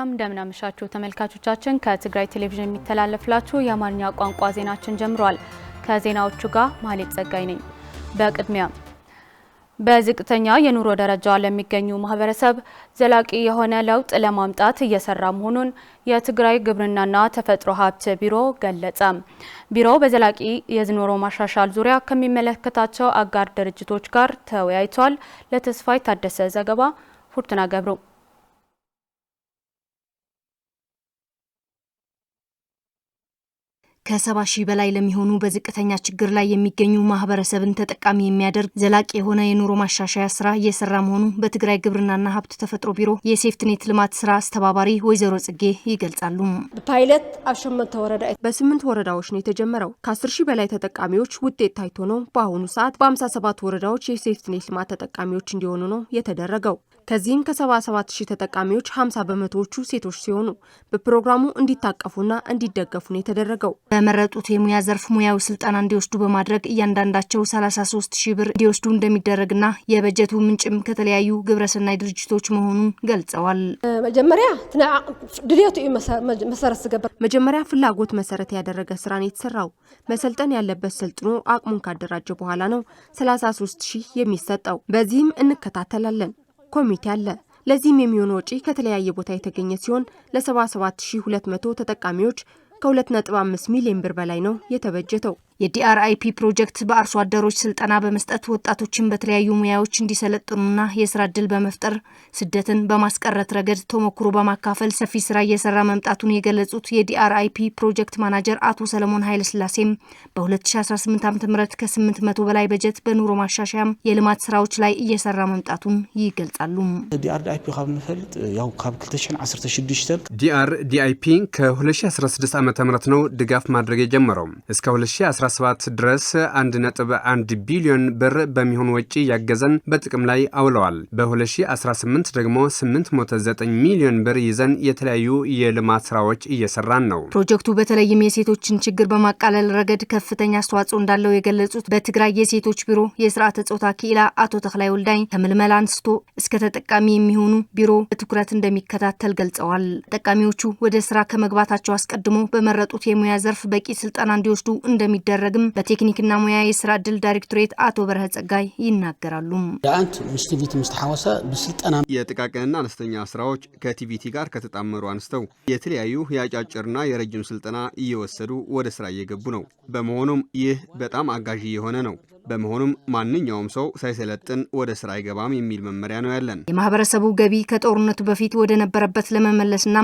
ሰላም እንደምናመሻችሁ ተመልካቾቻችን ከትግራይ ቴሌቪዥን የሚተላለፍላችሁ የአማርኛ ቋንቋ ዜናችን ጀምሯል። ከዜናዎቹ ጋር ማህሌት ጸጋይ ነኝ። በቅድሚያ በዝቅተኛ የኑሮ ደረጃ ለሚገኙ ማህበረሰብ ዘላቂ የሆነ ለውጥ ለማምጣት እየሰራ መሆኑን የትግራይ ግብርናና ተፈጥሮ ሀብት ቢሮ ገለጸ። ቢሮው በዘላቂ የኑሮ ማሻሻል ዙሪያ ከሚመለከታቸው አጋር ድርጅቶች ጋር ተወያይቷል። ለተስፋይ ታደሰ ዘገባ ፉርቱና ገብሩ ከ70 ሺህ በላይ ለሚሆኑ በዝቅተኛ ችግር ላይ የሚገኙ ማህበረሰብን ተጠቃሚ የሚያደርግ ዘላቂ የሆነ የኑሮ ማሻሻያ ስራ እየሰራ መሆኑ በትግራይ ግብርናና ሀብት ተፈጥሮ ቢሮ የሴፍትኔት ልማት ስራ አስተባባሪ ወይዘሮ ጽጌ ይገልጻሉ። ፓይለት በ8 ወረዳዎች ነው የተጀመረው። ከ10 ሺህ በላይ ተጠቃሚዎች ውጤት ታይቶ ነው በአሁኑ ሰዓት በ57 ወረዳዎች የሴፍትኔት ልማት ተጠቃሚዎች እንዲሆኑ ነው የተደረገው። ከዚህም ከ77 ሺህ ተጠቃሚዎች 50 በመቶዎቹ ሴቶች ሲሆኑ በፕሮግራሙ እንዲታቀፉና እንዲደገፉ ነው የተደረገው። በመረጡት የሙያ ዘርፍ ሙያዊ ስልጠና እንዲወስዱ በማድረግ እያንዳንዳቸው 33 ሺህ ብር እንዲወስዱ እንደሚደረግና የበጀቱ ምንጭም ከተለያዩ ግብረሰናይ ድርጅቶች መሆኑን ገልጸዋል። መጀመሪያ ፍላጎት መሰረት ያደረገ ስራ ነው የተሰራው። መሰልጠን ያለበት ሰልጥኖ አቅሙን ካደራጀ በኋላ ነው 33 ሺህ የሚሰጠው። በዚህም እንከታተላለን። ኮሚቴ አለ። ለዚህም የሚሆን ወጪ ከተለያየ ቦታ የተገኘ ሲሆን ለ77200 ተጠቃሚዎች ከ2.5 ሚሊዮን ብር በላይ ነው የተበጀተው። የዲአርአይፒ ፕሮጀክት በአርሶ አደሮች ስልጠና በመስጠት ወጣቶችን በተለያዩ ሙያዎች እንዲሰለጥኑና የስራ ዕድል በመፍጠር ስደትን በማስቀረት ረገድ ተሞክሮ በማካፈል ሰፊ ስራ እየሰራ መምጣቱን የገለጹት የዲአርአይፒ ፕሮጀክት ማናጀር አቶ ሰለሞን ኃይለስላሴም በ2018 ዓ.ም ከ800 በላይ በጀት በኑሮ ማሻሻያም የልማት ስራዎች ላይ እየሰራ መምጣቱን ይገልጻሉ። ዲአርአይፒ ካብ ንፈልጥ ያው ካብ 2016 ዲአርአይፒ ከ2016 ዓ.ም ነው ድጋፍ ማድረግ የጀመረው። እስከ 2017 ድረስ 1.1 ቢሊዮን ብር በሚሆን ወጪ ያገዘን በጥቅም ላይ አውለዋል። በ2018 ደግሞ 809 ሚሊዮን ብር ይዘን የተለያዩ የልማት ስራዎች እየሰራን ነው። ፕሮጀክቱ በተለይም የሴቶችን ችግር በማቃለል ረገድ ከፍተኛ አስተዋጽኦ እንዳለው የገለጹት በትግራይ የሴቶች ቢሮ የስርዓተ ጾታ ኪላ አቶ ተክላይ ወልዳይ ከምልመላ አንስቶ እስከ ተጠቃሚ የሚሆኑ ቢሮ በትኩረት እንደሚከታተል ገልጸዋል። ተጠቃሚዎቹ ወደ ስራ ከመግባታቸው አስቀድሞ በመረጡት የሙያ ዘርፍ በቂ ስልጠና እንዲወስዱ እንደሚደረግም በቴክኒክና ሙያ የስራ ዕድል ዳይሬክቶሬት አቶ በረሀ ጸጋይ ይናገራሉ። ዳንት ሙስቲቪቲ ምስተሐወሰ በስልጠና የጥቃቅንና አነስተኛ ስራዎች ከቲቪቲ ጋር ከተጣመሩ አንስተው የተለያዩ የአጫጭርና የረጅም ስልጠና እየወሰዱ ወደ ስራ እየገቡ ነው። በመሆኑም ይህ በጣም አጋዥ የሆነ ነው። በመሆኑም ማንኛውም ሰው ሳይሰለጥን ወደ ስራ አይገባም የሚል መመሪያ ነው ያለን። የማህበረሰቡ ገቢ ከጦርነቱ በፊት ወደ ነበረበት ለመመለስና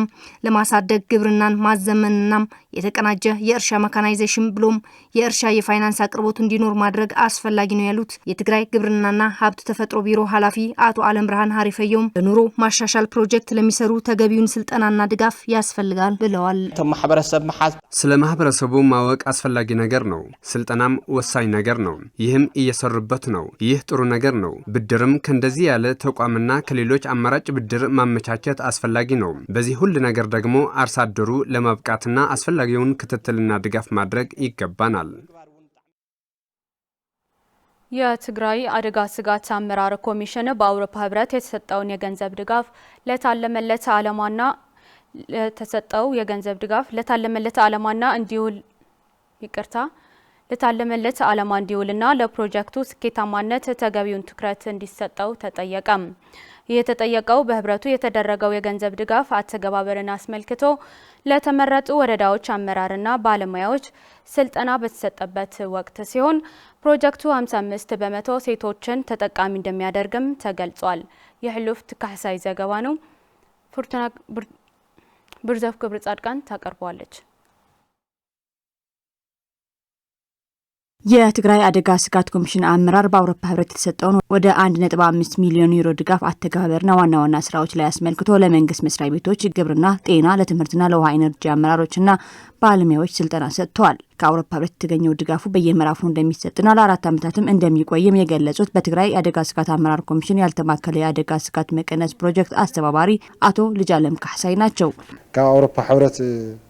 ለማሳደግ ግብርናን ማዘመንና የተቀናጀ የእርሻ መካናይዜሽን ብሎም የእርሻ የፋይናንስ አቅርቦት እንዲኖር ማድረግ አስፈላጊ ነው ያሉት የትግራይ ግብርናና ሀብት ተፈጥሮ ቢሮ ኃላፊ አቶ አለም ብርሃን ሀሪፈየውም በኑሮ ማሻሻል ፕሮጀክት ለሚሰሩ ተገቢውን ስልጠናና ድጋፍ ያስፈልጋል ብለዋል። ስለ ማህበረሰቡ ማወቅ አስፈላጊ ነገር ነው። ስልጠናም ወሳኝ ነገር ነው። ይህም እየሰሩበት ነው። ይህ ጥሩ ነገር ነው። ብድርም ከእንደዚህ ያለ ተቋምና ከሌሎች አማራጭ ብድር ማመቻቸት አስፈላጊ ነው። በዚህ ሁሉ ነገር ደግሞ አርሶ አደሩ ለማብቃትና አስፈላጊውን ክትትልና ድጋፍ ማድረግ ይገባናል። የትግራይ አደጋ ስጋት አመራር ኮሚሽን በአውሮፓ ህብረት የተሰጠውን የገንዘብ ድጋፍ ለታለመለት ዓላማና እንዲውልና ለፕሮጀክቱ ስኬታማነት ተገቢውን ትኩረት እንዲሰጠው ተጠየቀም። የተጠየቀው በህብረቱ የተደረገው የገንዘብ ድጋፍ አተገባበርን አስመልክቶ ለተመረጡ ወረዳዎች አመራርና ባለሙያዎች ስልጠና በተሰጠበት ወቅት ሲሆን ፕሮጀክቱ 55 በመቶ ሴቶችን ተጠቃሚ እንደሚያደርግም ተገልጿል። የህሉፍት ካህሳይ ዘገባ ነው። ፉርቱና ብርዘፍ ክብር ጻድቃን ታቀርባለች። የትግራይ አደጋ ስጋት ኮሚሽን አመራር በአውሮፓ ህብረት የተሰጠውን ወደ 1.5 ሚሊዮን ዩሮ ድጋፍ አተገባበርና ዋና ስራዎች ላይ አስመልክቶ ለመንግስት መስሪያ ቤቶች፣ ግብርና፣ ጤና፣ ለትምህርትና ለውሃ ኢነርጂ አመራሮችና ባለሙያዎች ስልጠና ሰጥተዋል። ከአውሮፓ ህብረት የተገኘው ድጋፉ በየምዕራፉ እንደሚሰጥና ለ4 ዓመታትም እንደሚቆይም የገለጹት በትግራይ አደጋ ስጋት አመራር ኮሚሽን ያልተማከለ የአደጋ ስጋት መቀነስ ፕሮጀክት አስተባባሪ አቶ ልጃለም ካህሳይ ናቸው። ከአውሮፓ ህብረት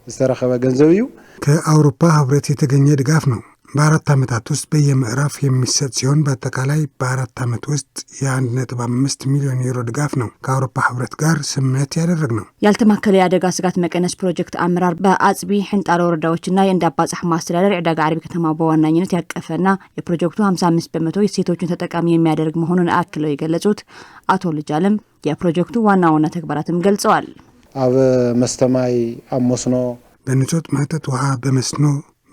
ዝተረከበ ገንዘብ እዩ። ከአውሮፓ ህብረት የተገኘ ድጋፍ ነው። በ4 ዓመታት ውስጥ በየምዕራፍ የሚሰጥ ሲሆን በአጠቃላይ በ4 ዓመት ውስጥ የ1.5 ሚሊዮን ዩሮ ድጋፍ ነው ከአውሮፓ ህብረት ጋር ስምምነት ያደረግነው። ያልተማከለ የአደጋ ስጋት መቀነስ ፕሮጀክት አመራር በአጽቢ ሕንጣሎ ወረዳዎችና የእንዳባጻሕ ማስተዳደር ዕዳጋ ዓርቢ ከተማ በዋናኝነት ያቀፈና የፕሮጀክቱ 55% የሴቶችን ተጠቃሚ የሚያደርግ መሆኑን አክለው የገለጹት አቶ ልጃለም የፕሮጀክቱ ዋና ተግባራትም ገልጸዋል። አብ መስተማይ አሞስኖ በንጹህ መጠጥ ውሃ በመስኖ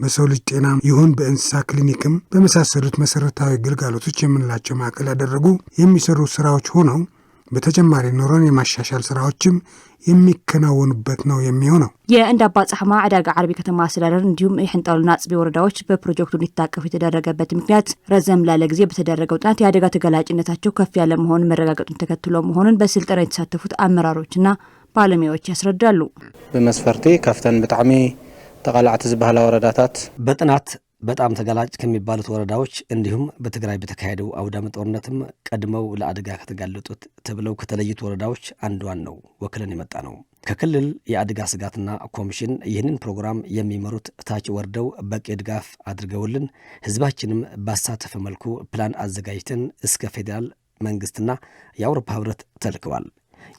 በሰው ልጅ ጤና ይሁን በእንስሳ ክሊኒክም በመሳሰሉት መሰረታዊ ግልጋሎቶች የምንላቸው ማዕከል ያደረጉ የሚሰሩ ስራዎች ሆነው በተጨማሪ ኑሮን የማሻሻል ስራዎችም የሚከናወኑበት ነው የሚሆነው። የእንዳባጻሕ ዕዳጋ ዓርቢ ከተማ አስተዳደር እንዲሁም የሕንጣሎና አጽቢ ወረዳዎች በፕሮጀክቱ እንዲታቀፉ የተደረገበት ምክንያት ረዘም ላለ ጊዜ በተደረገው ጥናት የአደጋ ተጋላጭነታቸው ከፍ ያለ መሆኑን መረጋገጡን ተከትሎ መሆኑን በስልጠና የተሳተፉት አመራሮችና ባለሙያዎች ያስረዳሉ። በመስፈርቴ ከፍተን በጣም ተቃላዕት ዝበሃላ ወረዳታት በጥናት በጣም ተጋላጭ ከሚባሉት ወረዳዎች እንዲሁም በትግራይ በተካሄደው አውዳመ ጦርነትም ቀድመው ለአደጋ ከተጋለጡት ተብለው ከተለዩት ወረዳዎች አንዷን ነው ወክለን የመጣ ነው። ከክልል የአደጋ ስጋትና ኮሚሽን ይህንን ፕሮግራም የሚመሩት ታች ወርደው በቂ ድጋፍ አድርገውልን ህዝባችንም ባሳተፈ መልኩ ፕላን አዘጋጅተን እስከ ፌዴራል መንግስትና የአውሮፓ ህብረት ተልከዋል።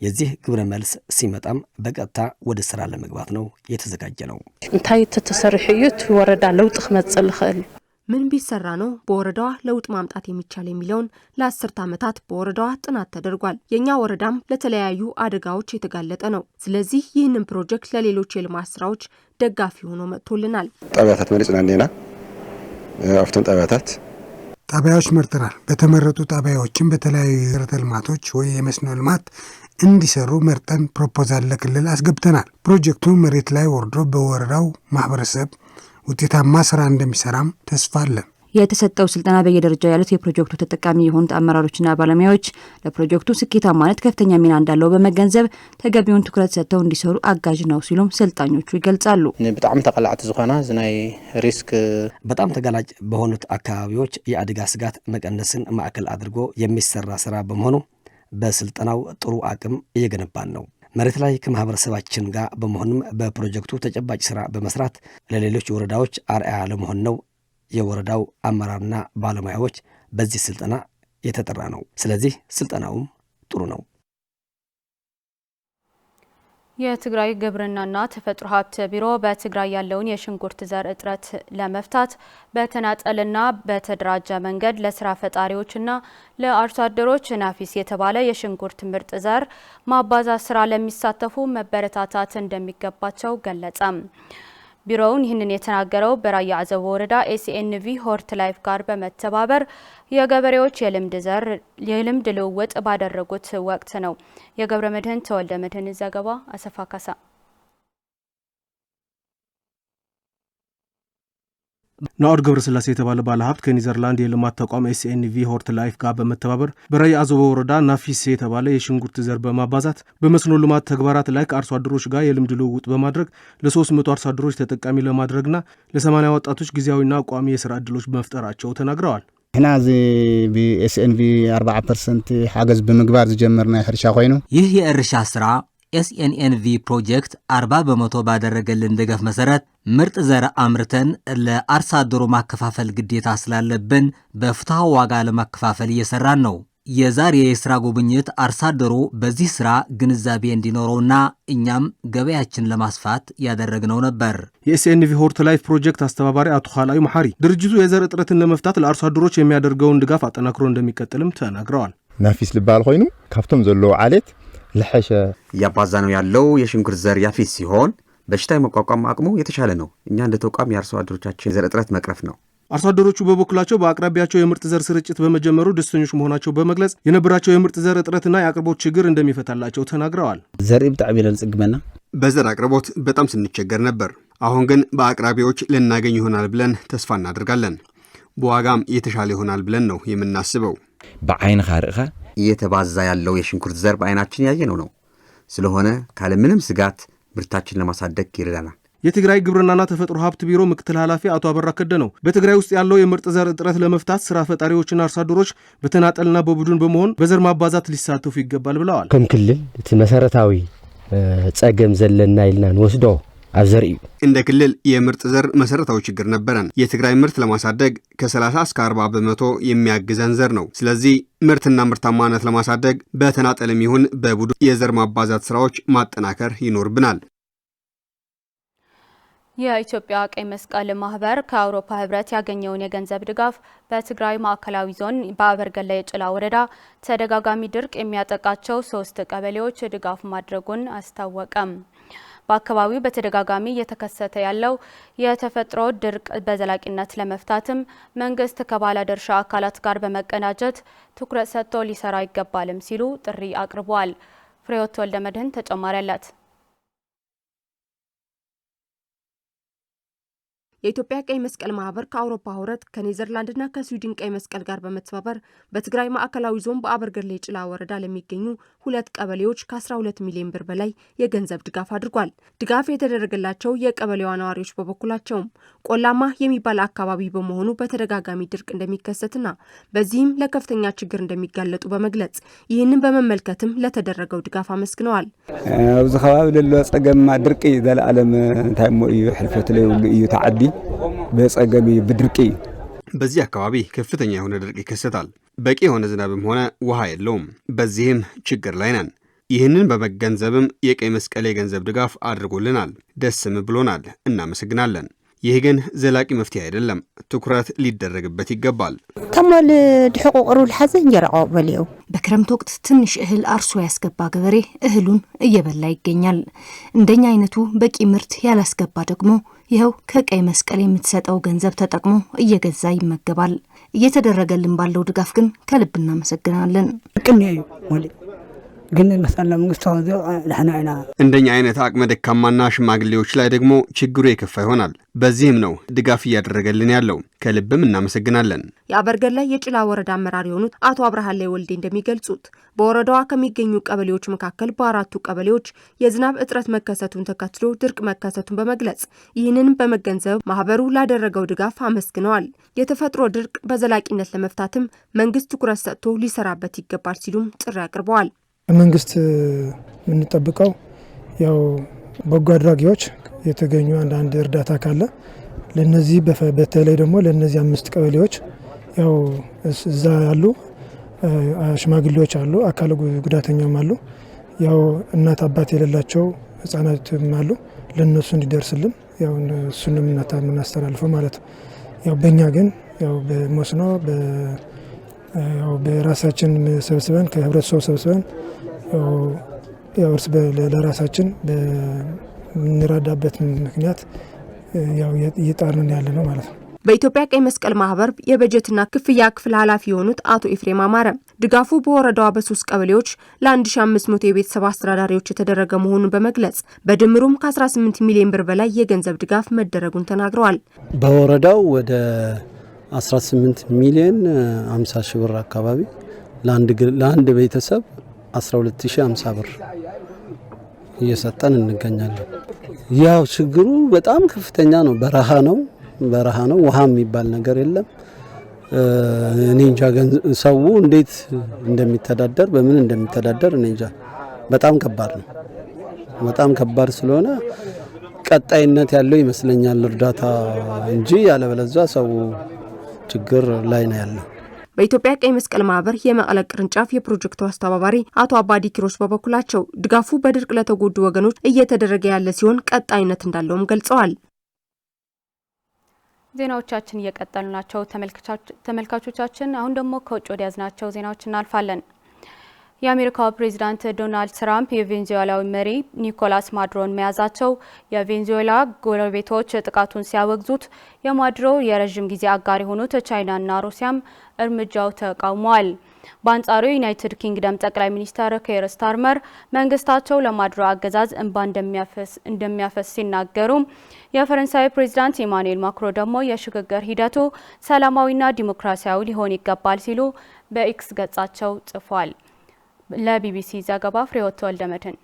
የዚህ ግብረ መልስ ሲመጣም በቀጥታ ወደ ስራ ለመግባት ነው የተዘጋጀ ነው። እንታይ ተተሰርሕዩት ወረዳ ለውጥ ክመጽእ ይኽእል ምን ቢሰራ ነው በወረዳዋ ለውጥ ማምጣት የሚቻል የሚለውን ለ10 ዓመታት በወረዳዋ ጥናት ተደርጓል። የኛ ወረዳም ለተለያዩ አደጋዎች የተጋለጠ ነው። ስለዚህ ይህንን ፕሮጀክት ለሌሎች የልማት ስራዎች ደጋፊ ሆኖ መጥቶልናል። ጣቢያታት መሪጽና እንደና አፍተን ጣቢያዎች መርጠናል። በተመረጡ ጣቢያዎችም በተለያዩ መሰረተ ልማቶች ወይ የመስኖ ልማት እንዲሰሩ መርጠን ፕሮፖዛል ለክልል አስገብተናል። ፕሮጀክቱ መሬት ላይ ወርዶ በወረዳው ማህበረሰብ ውጤታማ ስራ እንደሚሰራም ተስፋ አለን። የተሰጠው ስልጠና በየደረጃው ያሉት የፕሮጀክቱ ተጠቃሚ የሆኑት አመራሮችና ባለሙያዎች ለፕሮጀክቱ ስኬታማነት ከፍተኛ ሚና እንዳለው በመገንዘብ ተገቢውን ትኩረት ሰጥተው እንዲሰሩ አጋዥ ነው ሲሉም ሰልጣኞቹ ይገልጻሉ። በጣም ተቃላዕት ዝኾና ዝናይ ሪስክ በጣም ተጋላጭ በሆኑት አካባቢዎች የአደጋ ስጋት መቀነስን ማዕከል አድርጎ የሚሰራ ስራ በመሆኑ በስልጠናው ጥሩ አቅም እየገነባን ነው። መሬት ላይ ከማህበረሰባችን ጋር በመሆንም በፕሮጀክቱ ተጨባጭ ስራ በመስራት ለሌሎች ወረዳዎች አርአያ ለመሆን ነው የወረዳው አመራርና ባለሙያዎች በዚህ ስልጠና የተጠራ ነው። ስለዚህ ስልጠናውም ጥሩ ነው። የትግራይ ግብርናና ተፈጥሮ ሀብት ቢሮ በትግራይ ያለውን የሽንኩርት ዘር እጥረት ለመፍታት በተናጠልና በተደራጀ መንገድ ለስራ ፈጣሪዎችና ለአርሶ አደሮች ናፊስ የተባለ የሽንኩርት ምርጥ ዘር ማባዛት ስራ ለሚሳተፉ መበረታታት እንደሚገባቸው ገለጸ። ቢሮውን ይህንን የተናገረው በራያ አዘቦ ወረዳ ኤስኤንቪ ሆርት ላይፍ ጋር በመተባበር የገበሬዎች የልምድ ልውውጥ ባደረጉት ወቅት ነው። የገብረ መድህን ተወልደ መድህን ዘገባ አሰፋ ካሳ። ናኦድ ገብረስላሴ የተባለ ባለሀብት ከኒዘርላንድ የልማት ተቋም ኤስኤንቪ ሆርት ላይፍ ጋር በመተባበር በራያ አዘቦ ወረዳ ናፊስ የተባለ የሽንኩርት ዘር በማባዛት በመስኖ ልማት ተግባራት ላይ ከአርሶ አደሮች ጋር የልምድ ልውውጥ በማድረግ ለ300 አርሶ አደሮች ተጠቃሚ ለማድረግና ለ80 ወጣቶች ጊዜያዊና ቋሚ የስራ ዕድሎች በመፍጠራቸው ተናግረዋል። هنا زي بSNV 4% حاجز بمقبار جمرنا ሕርሻ ኮይኑ ይህ የእርሻ ስራ ኤስኤንኤንቪ ፕሮጀክት 40 በመቶ ባደረገልን ድጋፍ መሰረት ምርጥ ዘር አምርተን ለአርሶ አደሩ ማከፋፈል ግዴታ ስላለብን በፍትሃዊ ዋጋ ለማከፋፈል እየሰራን ነው። የዛሬ የስራ ጉብኝት አርሶ አደሩ በዚህ ስራ ግንዛቤ እንዲኖረውና እኛም ገበያችን ለማስፋት ያደረግነው ነበር። የኤስኤንቪ ሆርት ላይፍ ፕሮጀክት አስተባባሪ አቶ ኻላይ መሐሪ ድርጅቱ የዘር እጥረትን ለመፍታት ለአርሶ አደሮች የሚያደርገውን ድጋፍ አጠናክሮ እንደሚቀጥልም ተናግረዋል። ናፊስ ልባል ኮይኑ ካብቶም ዘሎ ዓሌት ለሐሸ ያባዛነው ያለው የሽንኩርት ዘር ያፊስ ሲሆን በሽታ የመቋቋም አቅሙ የተሻለ ነው። እኛ እንደ ተቋም የአርሶ አደሮቻችን የዘር እጥረት መቅረፍ ነው። አርሶ አደሮቹ በበኩላቸው በአቅራቢያቸው የምርጥ ዘር ስርጭት በመጀመሩ ደስተኞች መሆናቸው በመግለጽ የነበራቸው የምርጥ ዘር እጥረትና የአቅርቦት ችግር እንደሚፈታላቸው ተናግረዋል። ዘር ብጣዕሚ ለንጽግመና በዘር አቅርቦት በጣም ስንቸገር ነበር። አሁን ግን በአቅራቢዎች ልናገኝ ይሆናል ብለን ተስፋ እናደርጋለን። በዋጋም የተሻለ ይሆናል ብለን ነው የምናስበው። በአይን ኻርኻ እየተባዛ ያለው የሽንኩርት ዘር በአይናችን ያየነው ነው። ስለሆነ ካለ ምንም ስጋት ምርታችን ለማሳደግ ይረዳናል። የትግራይ ግብርናና ተፈጥሮ ሀብት ቢሮ ምክትል ኃላፊ አቶ አበራ ከደነው በትግራይ ውስጥ ያለው የምርጥ ዘር እጥረት ለመፍታት ስራ ፈጣሪዎችና አርሶ አደሮች በተናጠልና በቡድን በመሆን በዘር ማባዛት ሊሳተፉ ይገባል ብለዋል። ከም ክልል እቲ መሰረታዊ ጸገም ዘለና ኢልና ንወስዶ አዘር እዩ እንደ ክልል የምርጥ ዘር መሰረታዊ ችግር ነበረን። የትግራይ ምርት ለማሳደግ ከ30 እስከ 40 በመቶ የሚያግዘን ዘር ነው። ስለዚህ ምርትና ምርታማነት ለማሳደግ በተናጠልም ይሁን በቡድን የዘር ማባዛት ስራዎች ማጠናከር ይኖርብናል። የኢትዮጵያ ቀይ መስቀል ማህበር ከአውሮፓ ህብረት ያገኘውን የገንዘብ ድጋፍ በትግራይ ማዕከላዊ ዞን በአበርገሌ የጭላ ወረዳ ተደጋጋሚ ድርቅ የሚያጠቃቸው 3 ቀበሌዎች ድጋፍ ማድረጉን አስታወቀም። በአካባቢው በተደጋጋሚ እየተከሰተ ያለው የተፈጥሮ ድርቅ በዘላቂነት ለመፍታትም መንግስት ከባለድርሻ አካላት ጋር በመቀናጀት ትኩረት ሰጥቶ ሊሰራ ይገባልም ሲሉ ጥሪ አቅርበዋል። ፍሬህይወት ወልደመድህን ተጨማሪ አላት። የኢትዮጵያ ቀይ መስቀል ማህበር ከአውሮፓ ህብረት ከኔዘርላንድና ከስዊድን ቀይ መስቀል ጋር በመተባበር በትግራይ ማዕከላዊ ዞን በአበርገሌ ጭላ ወረዳ ለሚገኙ 2 ቀበሌዎች ከ12 ሚሊዮን ብር በላይ የገንዘብ ድጋፍ አድርጓል። ድጋፍ የተደረገላቸው የቀበሌዋ ነዋሪዎች በበኩላቸውም ቆላማ የሚባል አካባቢ በመሆኑ በተደጋጋሚ ድርቅ እንደሚከሰትና በዚህም ለከፍተኛ ችግር እንደሚጋለጡ በመግለጽ ይህንን በመመልከትም ለተደረገው ድጋፍ አመስግነዋል። ኣብዚ ከባቢ ለሎ ጸገማ ድርቂ ዘለዓለም ታይሞ እዩ ሕልፈት ላይ ሁሉ እዩ ተዓዲ በጸገሚ በድርቂ በዚህ አካባቢ ከፍተኛ የሆነ ድርቅ ይከሰታል። በቂ የሆነ ዝናብም ሆነ ውሃ የለውም። በዚህም ችግር ላይ ነን። ይህንን በመገንዘብም የቀይ መስቀል የገንዘብ ድጋፍ አድርጎልናል። ደስም ብሎናል። እናመሰግናለን። ይህ ግን ዘላቂ መፍትሄ አይደለም። ትኩረት ሊደረግበት ይገባል። ከመል ድሕቁቅሩ ለሐዘን ይራቀው በሊው በክረምት ወቅት ትንሽ እህል አርሶ ያስገባ ገበሬ እህሉን እየበላ ይገኛል። እንደኛ አይነቱ በቂ ምርት ያላስገባ ደግሞ ይኸው ከቀይ መስቀል የምትሰጠው ገንዘብ ተጠቅሞ እየገዛ ይመገባል። እየተደረገልን ባለው ድጋፍ ግን ከልብ እናመሰግናለን። ቅንዩ ሞሊ ግን መሰለ መንግስት ታውዘው ለሐናና እንደኛ አይነት አቅመ ደካማና ሽማግሌዎች ላይ ደግሞ ችግሩ የከፋ ይሆናል። በዚህም ነው ድጋፍ እያደረገልን ያለው። ከልብም እናመሰግናለን። የአበርገሌ የጭላ ወረዳ አመራር የሆኑት አቶ አብርሃሌ ወልዴ እንደሚገልጹት በወረዳዋ ከሚገኙ ቀበሌዎች መካከል በ4ቱ ቀበሌዎች የዝናብ እጥረት መከሰቱን ተከትሎ ድርቅ መከሰቱን በመግለጽ ይህንንም በመገንዘብ ማህበሩ ላደረገው ድጋፍ አመስግነዋል። የተፈጥሮ ድርቅ በዘላቂነት ለመፍታትም መንግስት ትኩረት ሰጥቶ ሊሰራበት ይገባል ሲሉም ጥሪ አቅርበዋል። መንግስት የምንጠብቀው ያው በጎ አድራጊዎች የተገኙ አንዳንድ እርዳታ ካለ ለነዚህ በተለይ ደግሞ ለነዚህ 5 ቀበሌዎች ያው እዛ ያሉ ሽማግሌዎች አሉ፣ አካል ጉዳተኛም አሉ፣ ያው እናት አባት የሌላቸው ህፃናትም አሉ። ለነሱ እንዲደርስልን ያው እሱንም እናስተላልፈው ማለት ነው። ያው በእኛ ግን ያው በመስኖ ያው በራሳችን ሰብስበን ከህብረተሰቡ ሰብስበን ያው እርስ ለራሳችን በምንረዳበት ምክንያት ያው እየጣርን ያለ ነው ማለት ነው። በኢትዮጵያ ቀይ መስቀል ማህበር የበጀትና ክፍያ ክፍል ኃላፊ የሆኑት አቶ ኤፍሬም አማረ ድጋፉ በወረዳዋ በ3 ቀበሌዎች ለ1500 የቤተሰብ አስተዳዳሪዎች የተደረገ መሆኑን በመግለጽ በድምሩም ከ18 ሚሊዮን ብር በላይ የገንዘብ ድጋፍ መደረጉን ተናግረዋል። በወረዳው ወደ 18 ሚሊዮን 50 ሺህ ብር አካባቢ ለአንድ ቤተሰብ 12050 ብር እየሰጠን እንገኛለን። ያው ችግሩ በጣም ከፍተኛ ነው። በረሃ ነው። ውሃ የሚባል ነገር የለም። እኔ እንጃ ሰው እንዴት እንደሚተዳደር በምን እንደሚተዳደር እኔ እንጃ። በጣም ከባድ ነው። በጣም ከባድ ስለሆነ ቀጣይነት ያለው ይመስለኛል እርዳታ እንጂ ያለበለዚያ ሰው ችግር ላይ ነው ያለው። በኢትዮጵያ ቀይ መስቀል ማህበር የመቀለ ቅርንጫፍ የፕሮጀክቱ አስተባባሪ አቶ አባዲ ኪሮስ በበኩላቸው ድጋፉ በድርቅ ለተጎዱ ወገኖች እየተደረገ ያለ ሲሆን ቀጣይነት እንዳለውም ገልጸዋል። ዜናዎቻችን እየቀጠሉ ናቸው ተመልካቾቻችን። አሁን ደግሞ ከውጭ ወደ ያዝናቸው ዜናዎች እናልፋለን። የአሜሪካው ፕሬዝዳንት ዶናልድ ትራምፕ የቬንዙዌላዊ መሪ ኒኮላስ ማዱሮን መያዛቸው የቬንዙዌላ ጎረቤቶች ጥቃቱን ሲያወግዙት የማዱሮ የረዥም ጊዜ አጋር የሆኑት ቻይናና ሩሲያም እርምጃው ተቃውመዋል። በአንጻሩ የዩናይትድ ኪንግደም ጠቅላይ ሚኒስትር ኬር ስታርመር መንግስታቸው ለማዱሮ አገዛዝ እንባ እንደሚያፈስ ሲናገሩ፣ የፈረንሳይ ፕሬዝዳንት ኢማኑኤል ማክሮ ደግሞ የሽግግር ሂደቱ ሰላማዊና ዲሞክራሲያዊ ሊሆን ይገባል ሲሉ በኤክስ ገጻቸው ጽፏል። ለቢቢሲ ዘገባ ፍሬህይወት ወልደመድህን።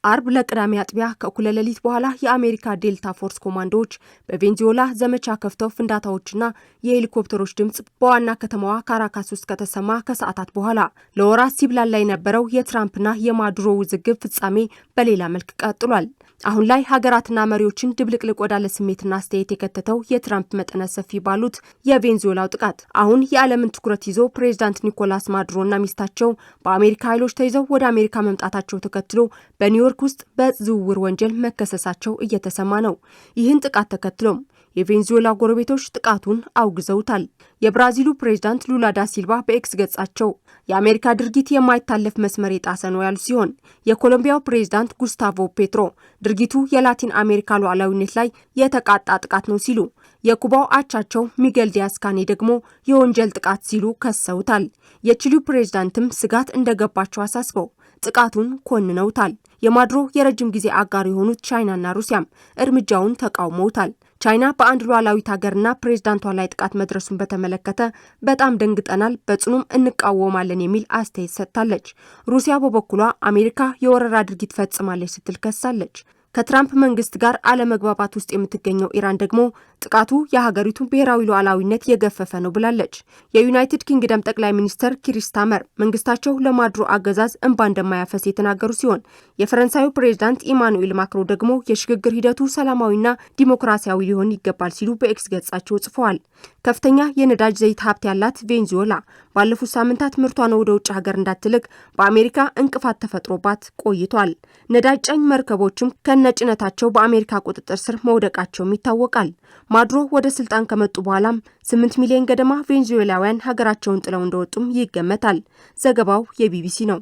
አርብ ለቅዳሜ አጥቢያ ከእኩለ ሌሊት በኋላ የአሜሪካ ዴልታ ፎርስ ኮማንዶዎች በቬንዙዌላ ዘመቻ ከፍተው ፍንዳታዎችና የሄሊኮፕተሮች ድምጽ በዋና ከተማዋ ካራካስ ውስጥ ከተሰማ ከሰዓታት በኋላ ለወራት ሲብላላ የነበረው የትራምፕና የማዱሮ ውዝግብ ፍጻሜ በሌላ መልክ ቀጥሏል። አሁን ላይ ሀገራትና መሪዎችን ድብልቅልቅ ወዳለ ስሜትና አስተያየት የከተተው የትራምፕ መጠነ ሰፊ ባሉት የቬንዙዌላው ጥቃት አሁን የዓለምን ትኩረት ይዞ ፕሬዚዳንት ኒኮላስ ማዱሮና ሚስታቸው በአሜሪካ ኃይሎች ተይዘው ወደ አሜሪካ መምጣታቸው ተከትሎ በኒውዮርክ ውስጥ በዝውውር ወንጀል መከሰሳቸው እየተሰማ ነው። ይህን ጥቃት ተከትሎም የቬንዙዌላ ጎረቤቶች ጥቃቱን አውግዘውታል። የብራዚሉ ፕሬዝዳንት ሉላ ዳ ሲልቫ በኤክስ ገጻቸው የአሜሪካ ድርጊት የማይታለፍ መስመር የጣሰ ነው ያሉ ሲሆን የኮሎምቢያው ፕሬዝዳንት ጉስታቮ ፔትሮ ድርጊቱ የላቲን አሜሪካ ሉዓላዊነት ላይ የተቃጣ ጥቃት ነው ሲሉ፣ የኩባው አቻቸው ሚጌል ዲያዝ ካኔ ደግሞ የወንጀል ጥቃት ሲሉ ከሰውታል። የቺሊው ፕሬዝዳንትም ስጋት እንደገባቸው አሳስበው ጥቃቱን ኮንነውታል። የማዱሮ የረጅም ጊዜ አጋር የሆኑት ቻይናና ሩሲያም እርምጃውን ተቃውመውታል። ቻይና በአንድ ሉዓላዊት ሀገርና ፕሬዝዳንቷ ላይ ጥቃት መድረሱን በተመለከተ በጣም ደንግጠናል፣ በጽኑም እንቃወማለን የሚል አስተያየት ሰጥታለች። ሩሲያ በበኩሏ አሜሪካ የወረራ ድርጊት ፈጽማለች ስትል ከሳለች። ከትራምፕ መንግስት ጋር አለመግባባት ውስጥ የምትገኘው ኢራን ደግሞ ጥቃቱ የሀገሪቱን ብሔራዊ ሉዓላዊነት የገፈፈ ነው ብላለች። የዩናይትድ ኪንግደም ጠቅላይ ሚኒስትር ኪር ስታርመር መንግስታቸው ለማዱሮ አገዛዝ እንባ እንደማያፈስ የተናገሩ ሲሆን የፈረንሳዩ ፕሬዝዳንት ኢማኑኤል ማክሮ ደግሞ የሽግግር ሂደቱ ሰላማዊና ዲሞክራሲያዊ ሊሆን ይገባል ሲሉ በኤክስ ገጻቸው ጽፈዋል። ከፍተኛ የነዳጅ ዘይት ሀብት ያላት ቬንዙዌላ ባለፉት ሳምንታት ምርቷን ወደ ውጭ ሀገር እንዳትልክ በአሜሪካ እንቅፋት ተፈጥሮባት ቆይቷል። ነዳጅ ጫኝ መርከቦችም ከነጭነታቸው በአሜሪካ ቁጥጥር ስር መውደቃቸውም ይታወቃል። ማዱሮ ወደ ስልጣን ከመጡ በኋላም 8 ሚሊዮን ገደማ ቬንዙዌላውያን ሀገራቸውን ጥለው እንደወጡም ይገመታል። ዘገባው የቢቢሲ ነው።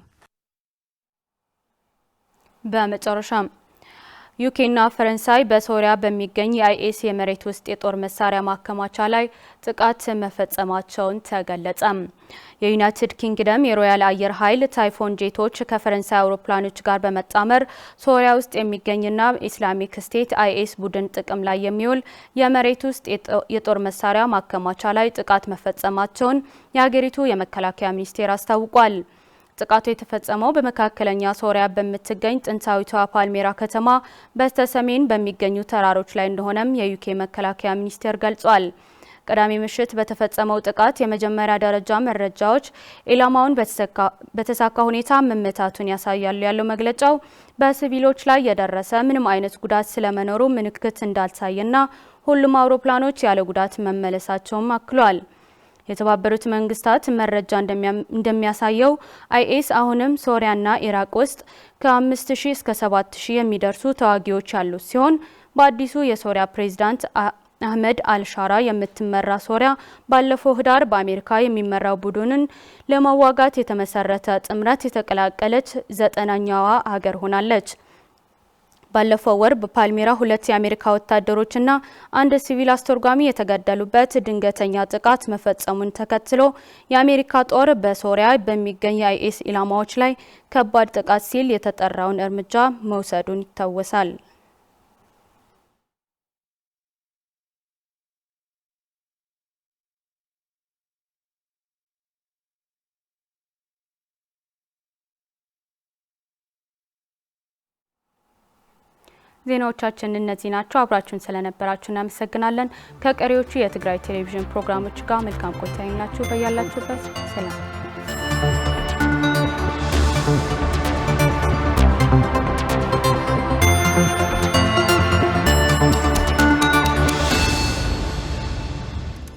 በመጨረሻም ዩኬና ፈረንሳይ በሶሪያ በሚገኝ የአይኤስ የመሬት ውስጥ የጦር መሳሪያ ማከማቻ ላይ ጥቃት መፈጸማቸውን ተገለጸ። የዩናይትድ ኪንግደም የሮያል አየር ኃይል ታይፎን ጄቶች ከፈረንሳይ አውሮፕላኖች ጋር በመጣመር ሶሪያ ውስጥ የሚገኝና ኢስላሚክ ስቴት አይኤስ ቡድን ጥቅም ላይ የሚውል የመሬት ውስጥ የጦር መሳሪያ ማከማቻ ላይ ጥቃት መፈጸማቸውን የሀገሪቱ የመከላከያ ሚኒስቴር አስታውቋል። ጥቃቱ የተፈጸመው በመካከለኛ ሶሪያ በምትገኝ ጥንታዊቷ ፓልሜራ ከተማ በስተሰሜን በሚገኙ ተራሮች ላይ እንደሆነም የዩኬ መከላከያ ሚኒስቴር ገልጿል። ቅዳሜ ምሽት በተፈጸመው ጥቃት የመጀመሪያ ደረጃ መረጃዎች ኢላማውን በተሳካ ሁኔታ መመታቱን ያሳያሉ ያለው መግለጫው በሲቪሎች ላይ የደረሰ ምንም አይነት ጉዳት ስለመኖሩ ምልክት እንዳልታየና ሁሉም አውሮፕላኖች ያለ ጉዳት መመለሳቸውም አክሏል። የተባበሩት መንግስታት መረጃ እንደሚያሳየው አይኤስ አሁንም ሶሪያና ኢራቅ ውስጥ ከ5000 እስከ 7000 የሚደርሱ ተዋጊዎች ያሉት ሲሆን በአዲሱ የሶሪያ ፕሬዝዳንት አህመድ አልሻራ የምትመራ ሶሪያ ባለፈው ህዳር በአሜሪካ የሚመራው ቡድንን ለመዋጋት የተመሰረተ ጥምረት የተቀላቀለች 9ኛዋ ሀገር ሆናለች። ባለፈው ወር በፓልሜራ 2 የአሜሪካ ወታደሮችና አንድ ሲቪል አስተርጓሚ የተገደሉበት ድንገተኛ ጥቃት መፈጸሙን ተከትሎ የአሜሪካ ጦር በሶሪያ በሚገኝ የአይኤስ ኢላማዎች ላይ ከባድ ጥቃት ሲል የተጠራውን እርምጃ መውሰዱን ይታወሳል። ዜናዎቻችን እነዚህ ናቸው። አብራችሁን ስለነበራችሁ እናመሰግናለን። ከቀሪዎቹ የትግራይ ቴሌቪዥን ፕሮግራሞች ጋር መልካም ቆይታ ይሁንላችሁ። በያላችሁበት ሰላም